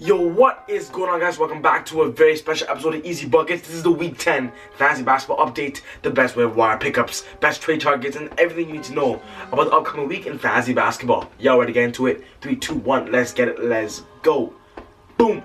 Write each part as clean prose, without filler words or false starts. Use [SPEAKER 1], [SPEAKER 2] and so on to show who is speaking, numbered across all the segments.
[SPEAKER 1] Yo, what is going on, guys? Welcome back to a very special episode of Easy Buckets. This is the Week 10 Fantasy Basketball Update, the best waiver wire pickups, best trade targets, and everything you need to know about the upcoming week in Fantasy Basketball. Y'all ready to get into it? 3, 2, 1, let's get it, let's go. Boom!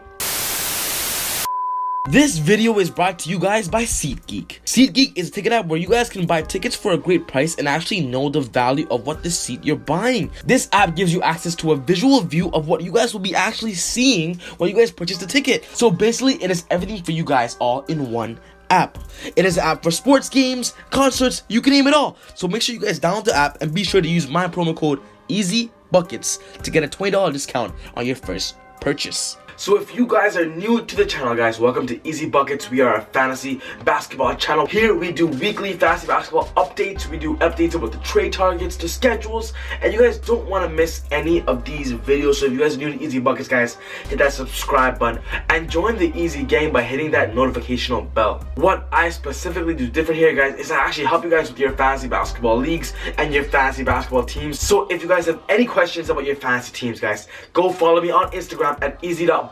[SPEAKER 1] This video is brought to you guys by SeatGeek. SeatGeek is a ticket app where you guys can buy tickets for a great price and actually know the value of what the seat you're buying. This app gives you access to a visual view of what you guys will be actually seeing when you guys purchase the ticket. So basically, it is everything for you guys all in one app. It is an app for sports games, concerts, you can name it all. So make sure you guys download the app and be sure to use my promo code EasyBuckets to get a $20 discount on your first purchase. So if you guys are new to the channel, guys, welcome to Easy Buckets. We are a fantasy basketball channel. Here we do weekly fantasy basketball updates. We do updates about the trade targets, the schedules, and you guys don't want to miss any of these videos. So if you guys are new to Easy Buckets, guys, hit that subscribe button and join the Easy gang by hitting that notification bell. What I specifically do different here, guys, is I actually help you guys with your fantasy basketball leagues and your fantasy basketball teams. So if you guys have any questions about your fantasy teams, guys, go follow me on Instagram at easy.buckets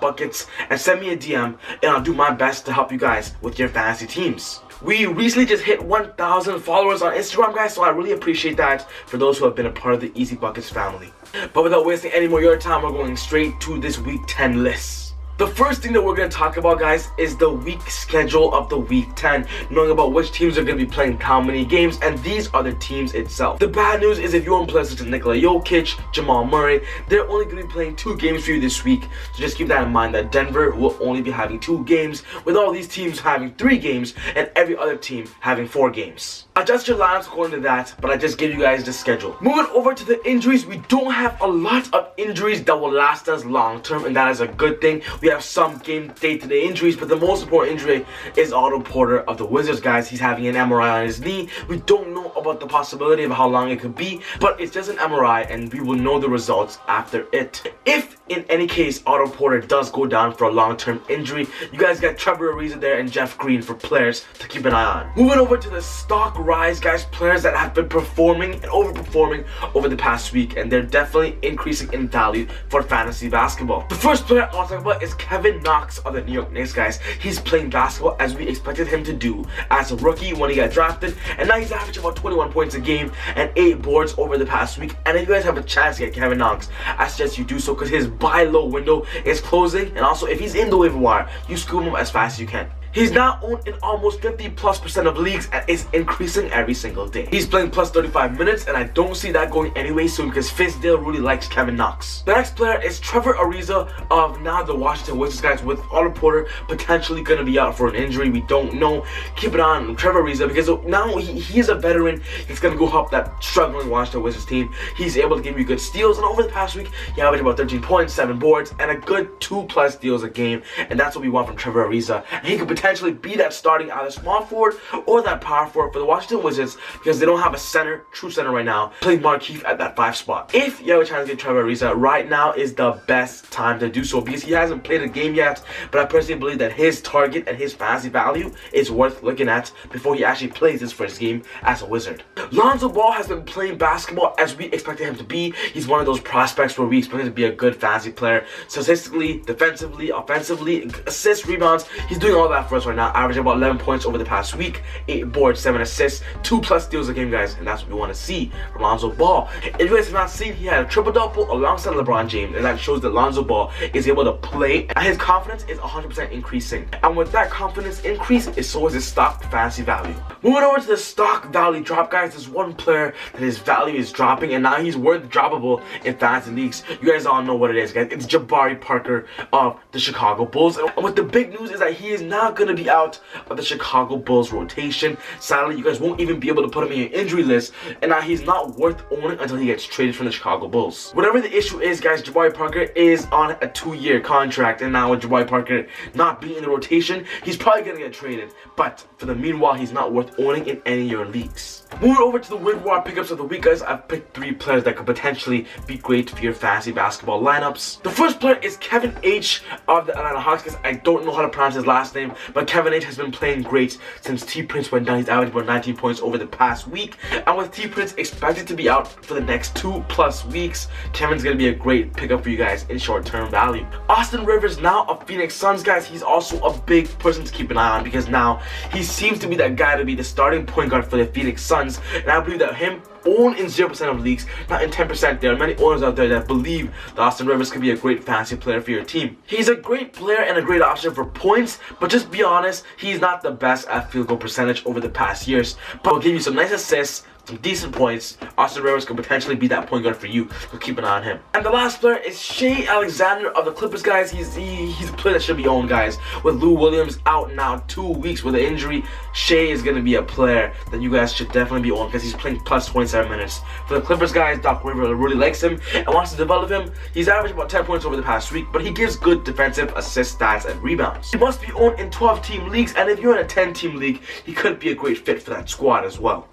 [SPEAKER 1] and send me a DM, and I'll do my best to help you guys with your fantasy teams. We recently just hit 1,000 followers on Instagram, guys, so I really appreciate that for those who have been a part of the Easy Buckets family. But without wasting any more of your time, we're going straight to this Week 10 list. The first thing that we're going to talk about, guys, is the week schedule of the Week 10, knowing about which teams are going to be playing how many games, and these are the teams itself. The bad news is if you want players such as Nikola Jokic, Jamal Murray, they're only going to be playing 2 games for you this week, so just keep that in mind that Denver will only be having 2 games, with all these teams having 3 games, and every other team having 4 games. Adjust your lineups according to that, but I just gave you guys the schedule. Moving over to the injuries, we don't have a lot of injuries that will last us long term, and that is a good thing. We have some game day-to-day injuries, but the most important injury is Otto Porter of the Wizards, guys. He's having an MRI on his knee. We don't know about the possibility of how long it could be, but it's just an MRI, and we will know the results after it. If in any case Otto Porter does go down for a long-term injury, you guys got Trevor Ariza there and Jeff Green for players to keep an eye on. Moving over to the stock rise, guys, players that have been performing and overperforming over the past week, and they're definitely increasing in value for fantasy basketball. The first player I'll talk about is Kevin Knox of the New York Knicks, guys. He's playing basketball as we expected him to do as a rookie when he got drafted, and now he's averaging about 21 points a game and 8 boards over the past week. And if you guys have a chance to get Kevin Knox, I suggest you do so because his buy low window is closing, and also if he's in the waiver wire, you scoop him as fast as you can. He's now owned in almost 50+% of leagues and is increasing every single day. He's playing plus 35 minutes, and I don't see that going anyway soon because Fizdale really likes Kevin Knox. The next player is Trevor Ariza of now the Washington Wizards, guys, with Otto Porter potentially going to be out for an injury. We don't know. Keep it on Trevor Ariza because now he's a veteran. He's going to go help that struggling Washington Wizards team. He's able to give you good steals, and over the past week, he averaged about 13 points, 7 boards, and a good 2+ steals a game, and that's what we want from Trevor Ariza. And he could potentially be that starting either small forward or that power forward for the Washington Wizards because they don't have a center, true center right now, playing Markieff at that 5 spot. If you have a chance to get Trevor Ariza, right now is the best time to do so because he hasn't played a game yet, but I personally believe that his target and his fantasy value is worth looking at before he actually plays his first game as a Wizard. Lonzo Ball has been playing basketball as we expected him to be. He's one of those prospects where we expect him to be a good fantasy player, statistically, defensively, offensively, assists, rebounds. He's doing all that for us right now, averaging about 11 points over the past week, 8 boards, 7 assists, 2+ steals a game, guys, and that's what we want to see from Lonzo Ball. If you guys have not seen, he had a triple-double alongside LeBron James, and that shows that Lonzo Ball is able to play, and his confidence is 100% increasing. And with that confidence increase, so is his stock fantasy value. Moving over to the stock value drop, guys, there's one player that his value is dropping, and now he's worth droppable in fantasy leagues. You guys all know what it is, guys. It's Jabari Parker of the Chicago Bulls, and what the big news is that he is now going to be out of the Chicago Bulls rotation. Sadly, you guys won't even be able to put him in your injury list, and now he's not worth owning until he gets traded from the Chicago Bulls. Whatever the issue is, guys, Jabari Parker is on a 2-year contract, and now with Jabari Parker not being in the rotation, he's probably going to get traded, but for the meanwhile, he's not worth owning in any of your leagues. Moving over to the waiver wire pickups of the week, guys, I've picked 3 players that could potentially be great for your fantasy basketball lineups. The first player is Kevin H of the Atlanta Hawks, because I don't know how to pronounce his last name, but Kevin H has been playing great since T Prince went down. He's averaged about 19 points over the past week, and with T Prince expected to be out for the next 2+ weeks, Kevin's gonna be a great pickup for you guys in short-term value. Austin Rivers, now of Phoenix Suns, guys, he's also a big person to keep an eye on because now he seems to be that guy to be the starting point guard for the Phoenix Suns, and I believe that him owned in 0% of leagues, not in 10%. There are many owners out there that believe that Austin Rivers could be a great fantasy player for your team. He's a great player and a great option for points, but just be honest, he's not the best at field goal percentage over the past years, but will give you some nice assists, some decent points. Austin Rivers could potentially be that point guard for you, so keep an eye on him. And the last player is Shai Alexander of the Clippers, guys. He's a player that should be owned, guys. With Lou Williams out now 2 weeks with an injury, Shai is going to be a player that you guys should definitely be owned because he's playing plus 27 minutes. For the Clippers, guys, Doc Rivers really likes him and wants to develop him. He's averaged about 10 points over the past week, but he gives good defensive assist stats and rebounds. He must be owned in 12-team leagues, and if you're in a 10-team league, he could be a great fit for that squad as well.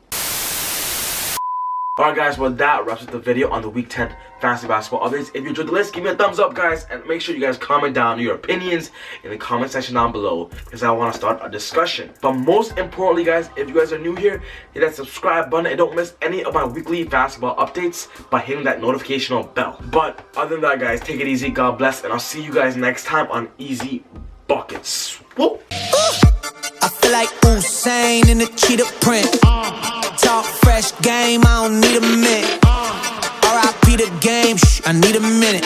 [SPEAKER 1] Alright guys, well that wraps up the video on the Week 10 Fantasy Basketball updates. If you enjoyed the list, give me a thumbs up, guys, and make sure you guys comment down your opinions in the comment section down below because I want to start a discussion. But most importantly, guys, if you guys are new here, hit that subscribe button and don't miss any of my weekly basketball updates by hitting that notification bell. But other than that, guys, take it easy, God bless, and I'll see you guys next time on Easy Buckets. Woo!
[SPEAKER 2] I feel like Usain in the cheetah print. Talk fresh game, I don't need a minute. R.I.P. the game, I need a minute.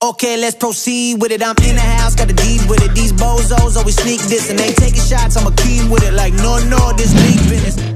[SPEAKER 2] Okay, let's proceed with it. I'm in the house, got the deed with it. These bozos always sneak this and they taking shots. I'm a king with it, like no, this league business.